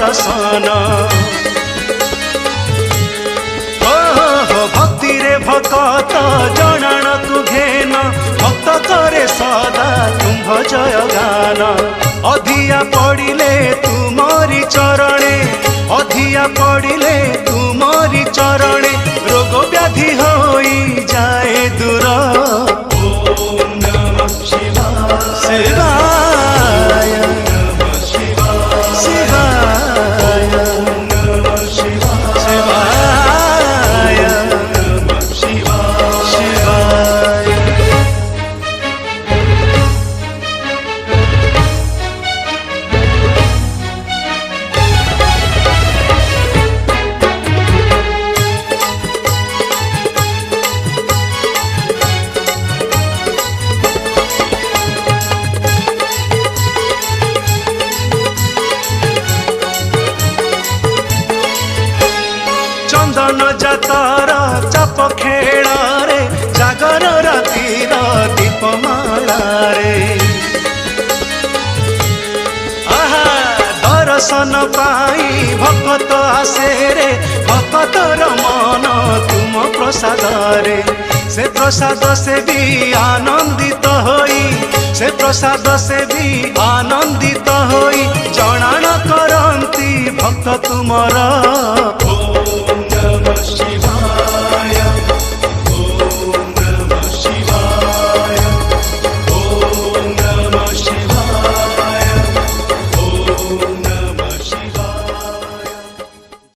दर्शन भक्ति रे भक्त जनाण तू घेन भक्त करे सदा तुम्भ जय गान अधिया पड़िले तुमरी चरणे अधिया पड़िले तुमरी चरणे रोग व्याधि होई जाए दूर ओम नमः शिवाय शिवाय शिवाय नमः शिवाय शिवाय नमः शिवाय शिवाय चंदन जातर चाप खेल रे जागर रातिर दीपमाला रे आहा दर्शन पाई भक्त आसे रे भक्तर मन तुम प्रसाद रे से प्रसाद से भी आनंदित होई से प्रसाद से भी आनंदित होई जनाण करंती भक्त तुमरा।